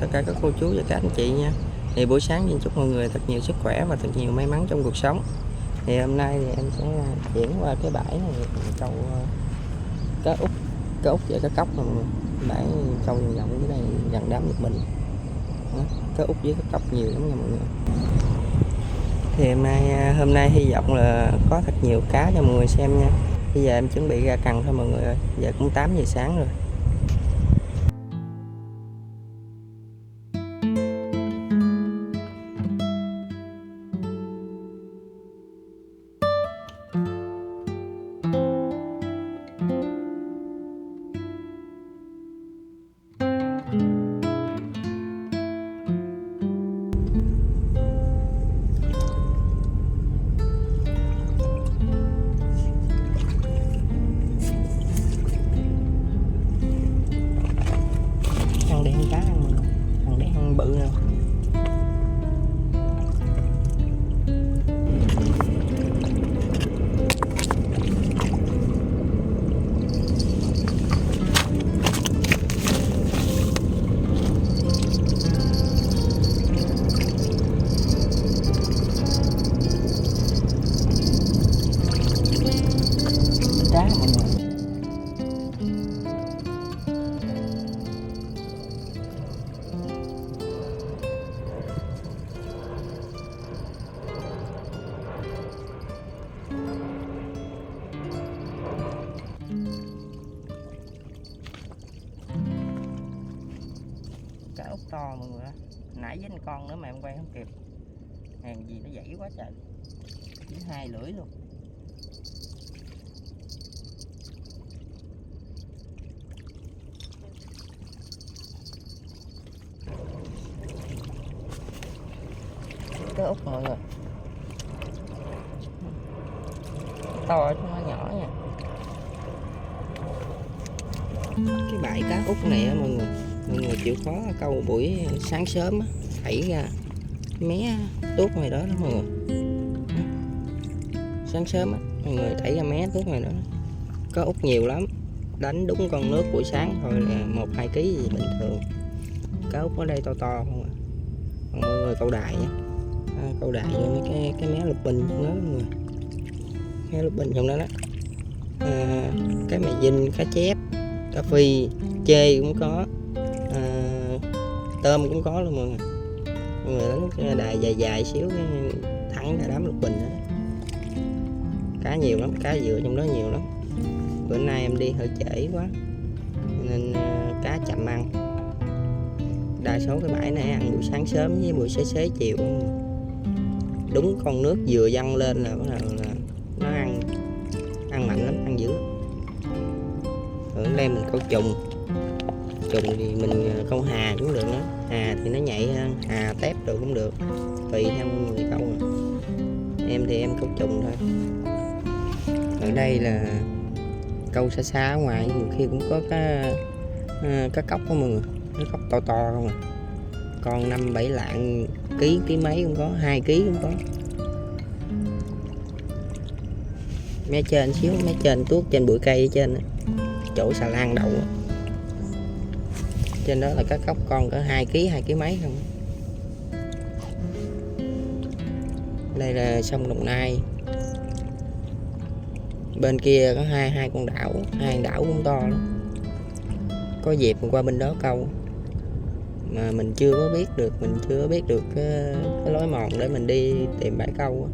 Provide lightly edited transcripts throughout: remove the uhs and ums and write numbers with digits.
tất cả các cô chú và các anh chị nha. Thì buổi sáng xin chúc mọi người thật nhiều sức khỏe và thật nhiều may mắn trong cuộc sống. Thì hôm nay thì em sẽ chuyển qua cái bãi này câu cá út và cá cóc, mà mọi người. Bãi câu vòng vòng dưới đây gần đám Nhật Bình. Đó, cá út với cá cóc nhiều lắm nha mọi người. Thì hôm nay hy vọng là có thật nhiều cá cho mọi người xem nha. Bây giờ em chuẩn bị ra cần thôi mọi người ơi. Giờ cũng 8 giờ sáng rồi. Thằng để ăn cá ăn mọi người. Thằng để ăn bự nè. Cá mọi người. Cá út to mọi người. Nãy với anh con nữa mà em quay không kịp. Hàng gì nó dãy quá trời. Với 2 lưỡi luôn. Cá út mọi người. To chứ nó nhỏ nha. Cái bãi cá út này á mọi người chịu khó câu buổi sáng sớm á, thảy ra mé tuốt ngoài đó đó mọi người. Sáng sớm á mọi người thảy ra mé tuốt ngoài đó. Có út nhiều lắm, đánh đúng con nước buổi sáng thôi là 1-2 kg gì bình thường. Cá út ở đây to to không à. Còn mọi người câu đài nha, câu đài với mấy cái mé lục bình trong đó mọi người. Mé lục bình trong đó đó. Cái mè dinh, cá chép, cá phi, chê cũng có, tôm cũng có luôn mọi người. Mọi người đánh cái đài dài dài xíu cái thẳng ra đám lục bình đó. Cá nhiều lắm, cá dựa trong đó nhiều lắm. Bữa nay em đi hơi trễ quá nên cá chậm ăn. Đa số cái bãi này ăn buổi sáng sớm với buổi xế chiều. Đúng con nước vừa dâng lên là bắt đầu là nó ăn mạnh lắm, ăn dữ. Ở đây mình câu trùng thì mình câu hà cũng được nữa. Hà thì nó nhạy hơn, hà tép được cũng được, tùy theo người câu. Em thì em câu trùng thôi. Ở đây là câu xa xa ở ngoài, nhiều khi cũng có cá cóc đó mọi người. Cá cóc to to không à. Con 5-7 lạng, ký mấy cũng có, 2 kg cũng có. Mé trên xíu, mé trên tuốt trên bụi cây ở trên đó. Chỗ xà lan đậu đó. Trên đó là cá cóc con cỡ 2 kg mấy không. Đây là sông Đồng Nai. Bên kia có hai con đảo, hai đảo cũng to lắm. Có dịp qua bên đó câu mà mình chưa có biết được cái lối mòn để mình đi tìm bãi câu,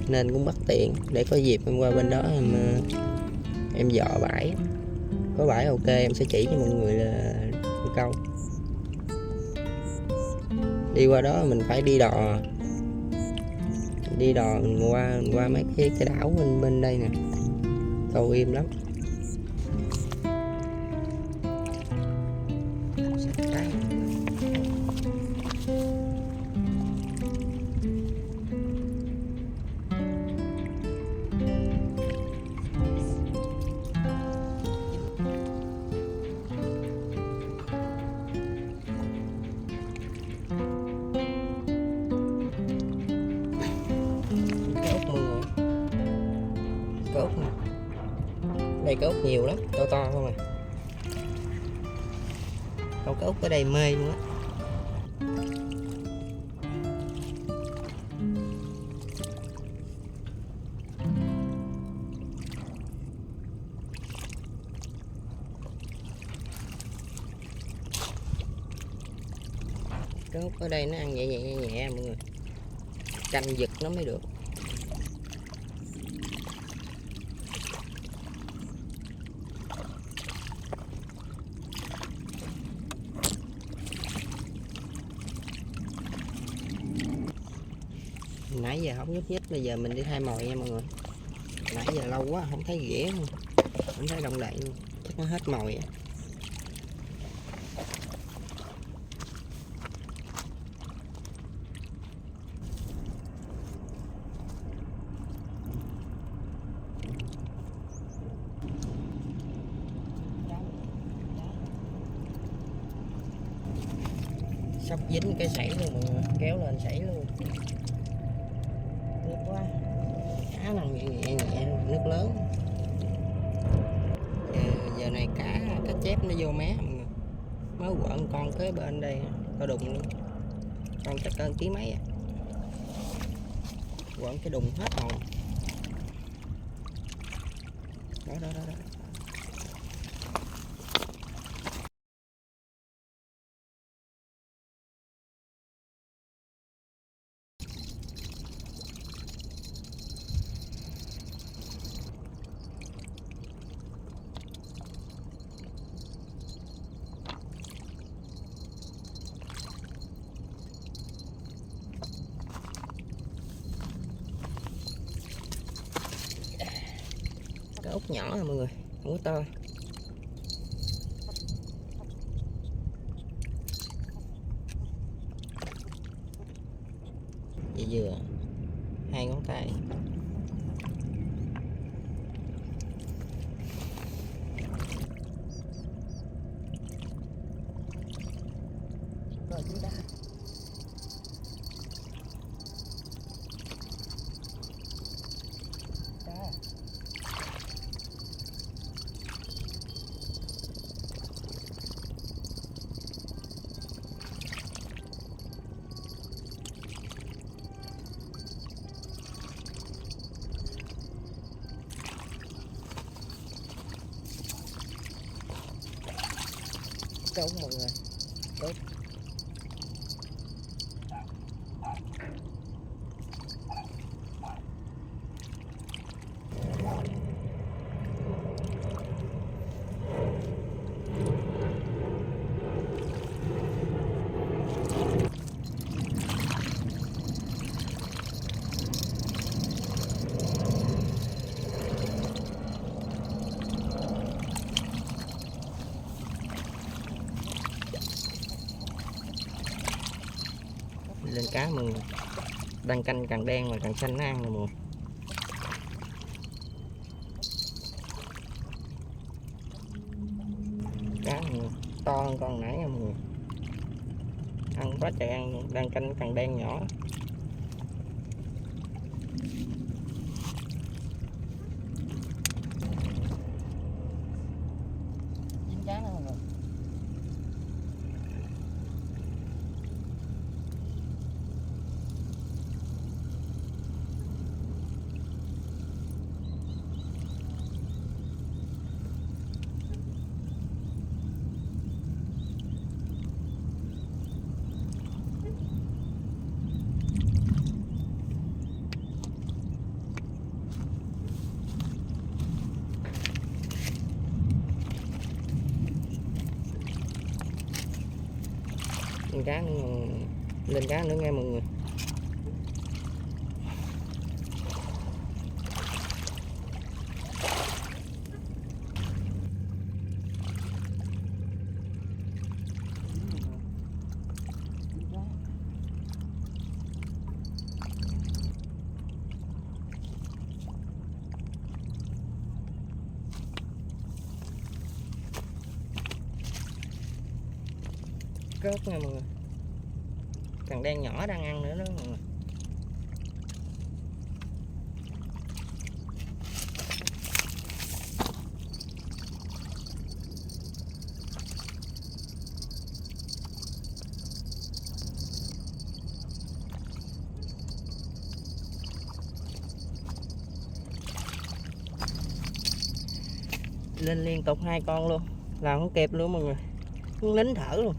nên cũng bất tiện. Để có dịp em qua bên đó em dò bãi, có bãi ok em sẽ chỉ cho mọi người là câu. Đi qua đó mình phải đi đò mình qua mấy cái đảo bên đây nè, câu im lắm. Cá út nè. Đây cá út nhiều lắm, to to không à. Câu cá út ở đây mê luôn á. Cái út ở đây nó ăn nhẹ nhẹ nhẹ nhẹ mọi người, canh giật nó mới được. Nãy giờ không nhúc nhích, bây giờ mình đi thay mồi nha mọi người. Nãy giờ lâu quá không thấy ghẻ luôn, không thấy động đậy luôn, chắc nó hết mồi á. Sắp dính cái sảy luôn mọi người, kéo lên sảy luôn. Nước quá, cá nằm nhẹ nhẹ nhẹ, nước lớn. Giờ này cá chép nó vô mé mọi người. Mới quợn con kế bên đây có đùng luôn, con chắc cân ký mấy à. Quợn cái đùng hết hồn. Đó đó đó, đó. Cái út nhỏ rồi mọi người, không có to. Vậy vừa 2 ngón tay. Rồi chúng ta trống mọi người, tốt. Lên cá mọi người, đang canh càng đen mà càng xanh nó ăn nè mọi người. Cá mọi người, to hơn con nãy nha mọi người, ăn quá trời ăn, đang canh càng đen nhỏ. Dính cá đó mọi người. Lên cá nữa, lên cá nữa nghe mọi người. Rớt nha mọi người, càng đen nhỏ đang ăn nữa đó mọi người. Lên liên tục 2 con luôn, làm không kịp luôn mọi người, nín thở luôn.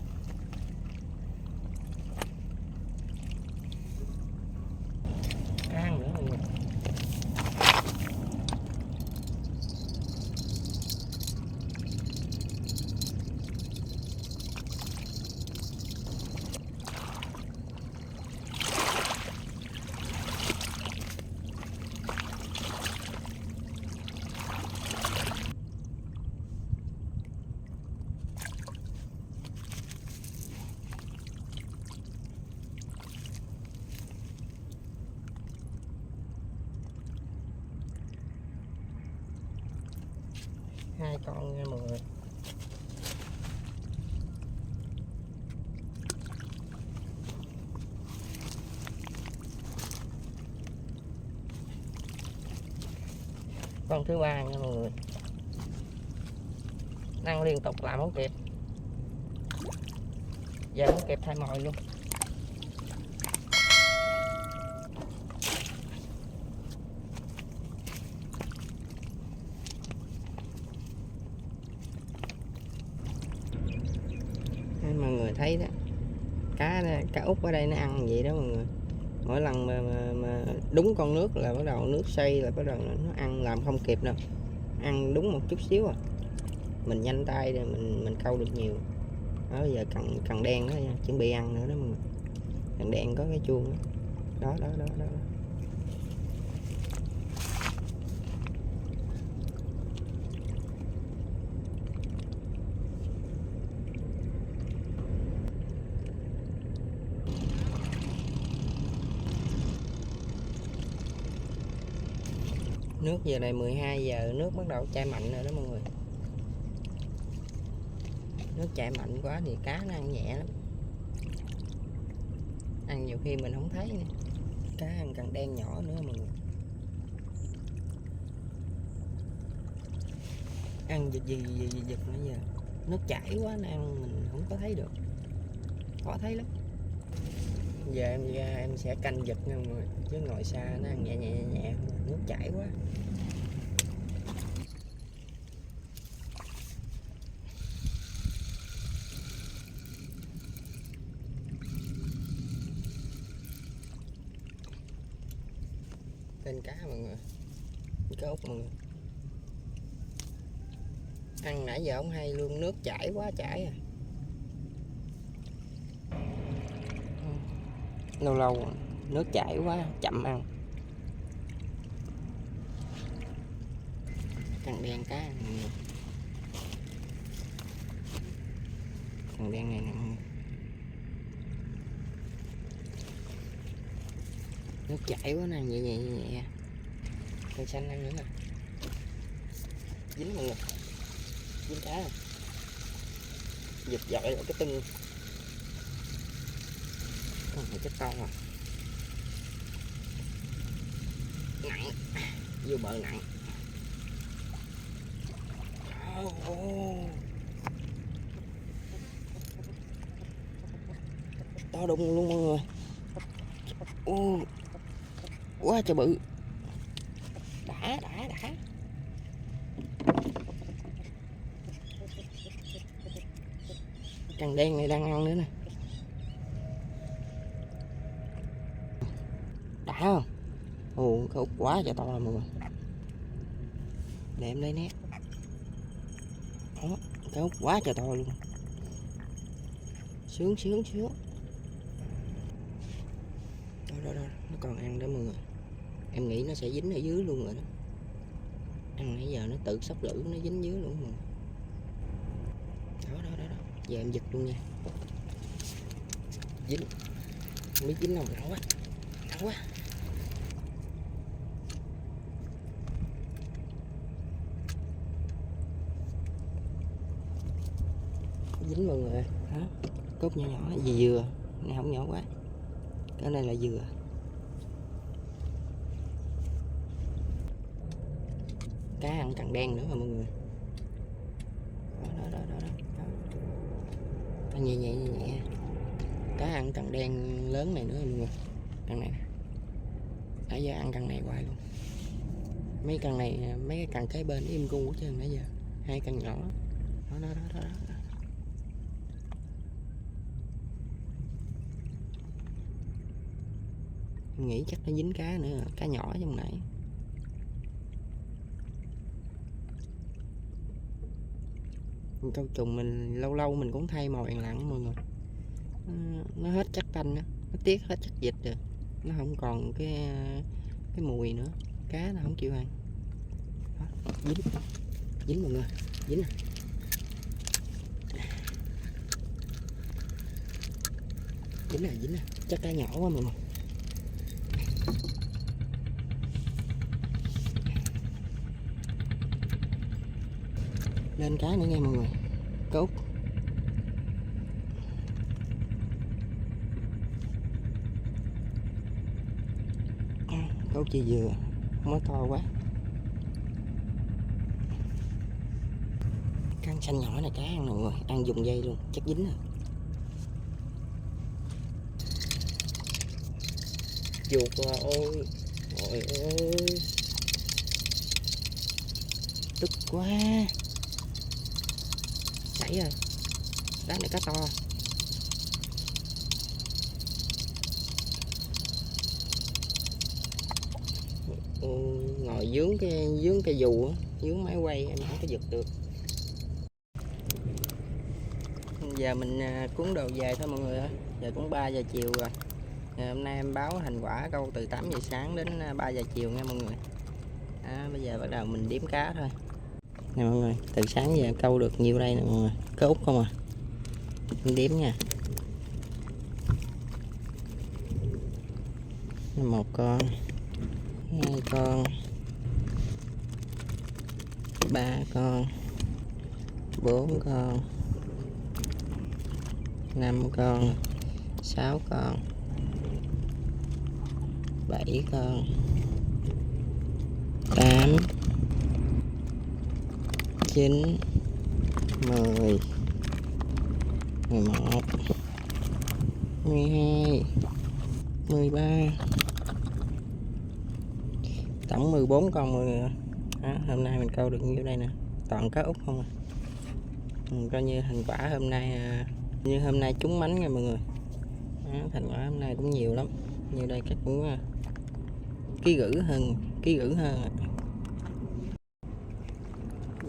2 con nha mọi người. Con thứ 3 nha mọi người. Ăn liên tục làm không kịp. Giờ không kịp thay mồi luôn. Mọi người thấy đó, cá út ở đây nó ăn vậy đó mọi người. Mỗi lần mà đúng con nước là bắt đầu nước xây là bắt đầu nó ăn, làm không kịp đâu. Ăn đúng một chút xíu à. Mình nhanh tay rồi mình câu được nhiều. Đó giờ cần đen đó nha, chuẩn bị ăn nữa đó mọi người. Cần đen có cái chuông đó. Đó. Nước giờ này 12 giờ, nước bắt đầu chảy mạnh rồi đó mọi người. Nước chảy mạnh quá thì cá nó ăn nhẹ lắm. Ăn nhiều khi mình không thấy nữa. Cá ăn cần đen nhỏ nữa mọi người. Ăn giật nữa giờ. Nước chảy quá nó ăn mình không có thấy được. Khó thấy lắm. Giờ em ra em sẽ canh giật nha mọi người. Chứ ngồi xa nó ăn nhẹ. Nước chảy quá. Tên cá mọi người. Cá út mọi người. Ăn nãy giờ không hay luôn, nước chảy quá chảy à. Lâu nước chảy quá chậm ăn. Cần đen cá mọi người. Cần đen này nè mọi người. Nước chảy quá nè, nhẹ. Cần xanh ăn nữa nè. Dính mọi người. Dính cá rồi. Giật dội vào cái tưng. Con này chết con à. Nặng. Vô bờ nặng. To đùng luôn mọi người. Quá trời bự. Đã. Cần đen này đang ăn nữa nè. Đã không? Cá út quá trời to rồi mọi người. Để em lấy nét. Đó, cá út quá trời to luôn. Sướng. Đó, nó còn ăn đó mọi người. Em nghĩ nó sẽ dính ở dưới luôn rồi đó. Ăn nãy giờ nó tự sóc lưỡi nó dính dưới luôn mọi người. Đó. Giờ em giật luôn nha. Dính. Không biết dính đâu mà nóng quá. Dính mọi người. Đó. Cốt nhỏ dừa. Này không nhỏ quá. Cái này là dừa. Cá ăn cần đen nữa rồi mọi người. Đó. Ăn nhẹ. Cá ăn cần đen lớn này nữa rồi mọi người. Cần này nè. Nãy giờ ăn cần này hoài luôn. Mấy cần này, mấy cái cần kế bên im gu hết trơn nãy giờ. 2 cần nhỏ. Đó. Em nghĩ chắc nó dính cá nữa, cá nhỏ trong nãy. Câu trùng mình lâu mình cũng thay mồi lặn mọi người. Nó hết chất tanh á, nó tiết hết chất dịch rồi. Nó không còn cái mùi nữa. Cá nó không chịu ăn. Đó, dính mọi người, dính nè. Dính nè, chắc cá nhỏ quá mọi người. Lên cái nữa nha mọi người. Cá út. Cá út chi dừa, không có to quá. Cá xanh nhỏ này cá ăn nè mọi người, ăn dùng dây luôn, chắc dính rồi. Chuột rồi, trời ơi, tức quá. Nãy rồi, đá này cá to. Ngồi dướng cái dù á, dướng máy quay em không có giật được. Giờ mình cuốn đồ về thôi mọi người ơi. Giờ cũng 3 giờ chiều rồi. Hôm nay em báo thành quả câu từ 8 giờ sáng đến 3 giờ chiều nha mọi người. Bây giờ bắt đầu mình đếm cá thôi. Nè mọi người, từ sáng giờ câu được nhiêu đây nè mọi người. Cá út không à. Mình đếm nha. 1 con, 2 con, 3 con, 4 con, 5 con, 6 con, 7 con, 8, 9, 10, 11, 12, 13, tổng 14 con mọi người. Hôm nay mình câu được nhiêu đây nè, toàn cá út không à. Coi như thành quả hôm nay như hôm nay trúng mánh nha mọi người. Thành quả hôm nay cũng nhiều lắm, như đây chắc cũng ký gữ hơn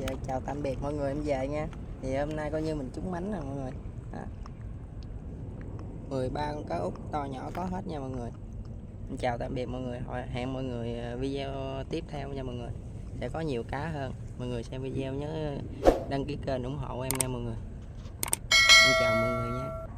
Giờ chào tạm biệt mọi người, em về nha. Thì hôm nay coi như mình trúng mánh nè mọi người. 13 con cá út to nhỏ có hết nha mọi người. Em chào tạm biệt mọi người, hẹn mọi người video tiếp theo nha mọi người, sẽ có nhiều cá hơn. Mọi người xem video nhớ đăng ký kênh ủng hộ em nha mọi người. Em chào mọi người nha.